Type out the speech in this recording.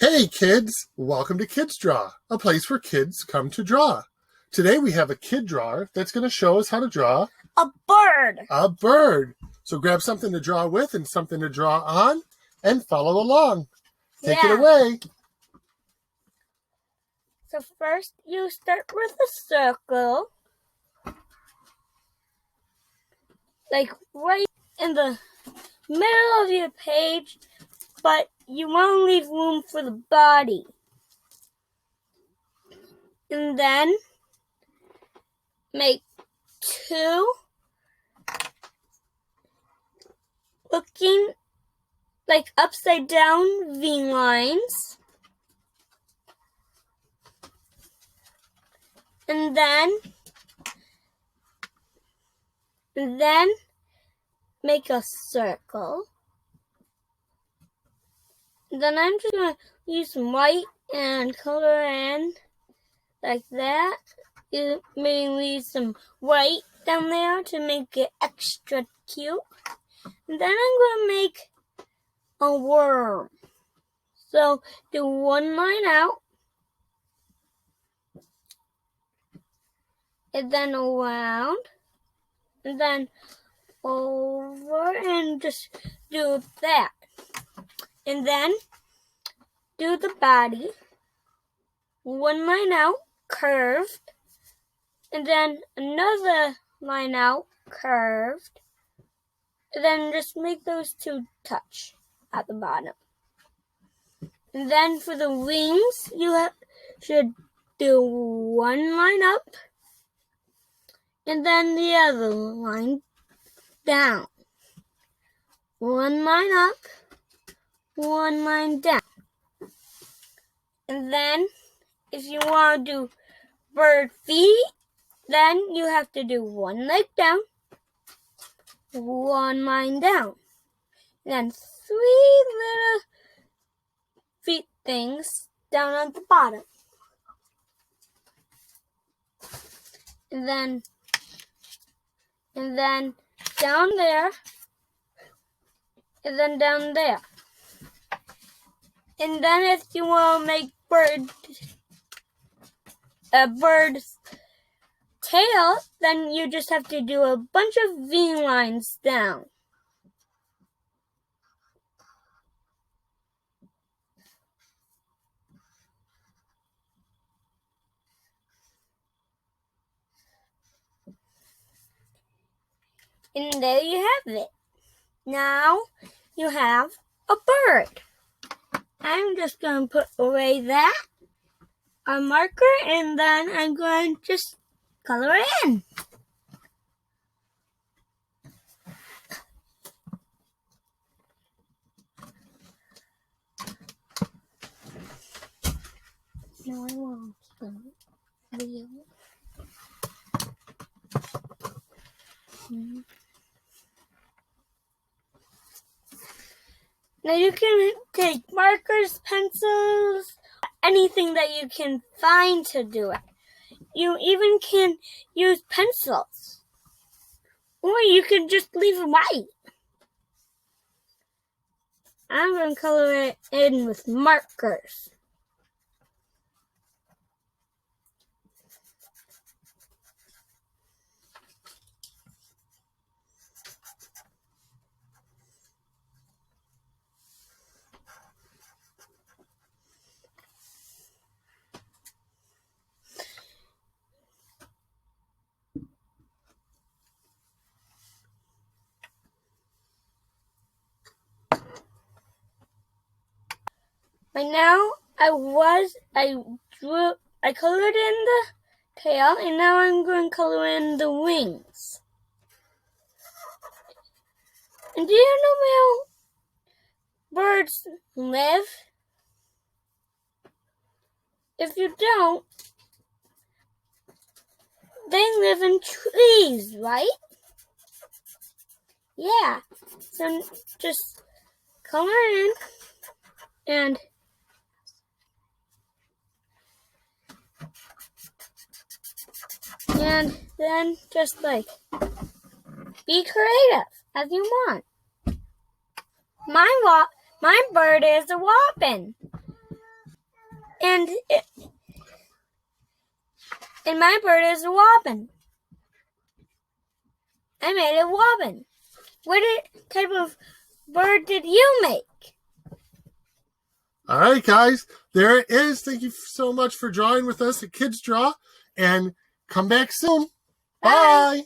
Hey kids, welcome to Kids Draw, a place where kids come to draw. Today we have a kid drawer that's going to show us how to draw a bird. A bird. So grab something to draw with and something to draw on and follow along. Take it away. So first you start with a circle, like right in the middle of your page, but you want to leave room for the body. And then make two looking like upside down V lines. And then make a circle. And then I'm just going to use some white and color in like that. You may leave some white down there to make it extra cute. And then I'm going to make a worm. So do one line out, and then around, and then over, and just do that. And then do the body, one line out, curved, and then another line out, curved, and then just make those two touch at the bottom. And then for the wings, you should do one line up, and then the other line down. One line up, one line down. And then if you want to do bird feet, then you have to do one leg down, one line down. And then three little feet things down at the bottom. And then down there, and then down there. And then if you want to make a bird's tail, then you just have to do a bunch of V lines down. And there you have it. Now you have a bird. I'm just going to put away that on marker, and then I'm going to just color it in. Now I want to video. Now you can take markers, pencils, anything that you can find to do it. You even can use pencils, or you can just leave it white. I'm going to color it in with markers. Right now, I colored in the tail, and now I'm going to color in the wings. And do you know where birds live? If you don't, they live in trees, right? Yeah. So just color in and then just like be creative as you want. My bird is a robin. And my bird is a robin. I made a robin. What type of bird did you make? All right, guys, there it is. Thank you so much for drawing with us at Kids Draw, and come back soon. Bye. Bye.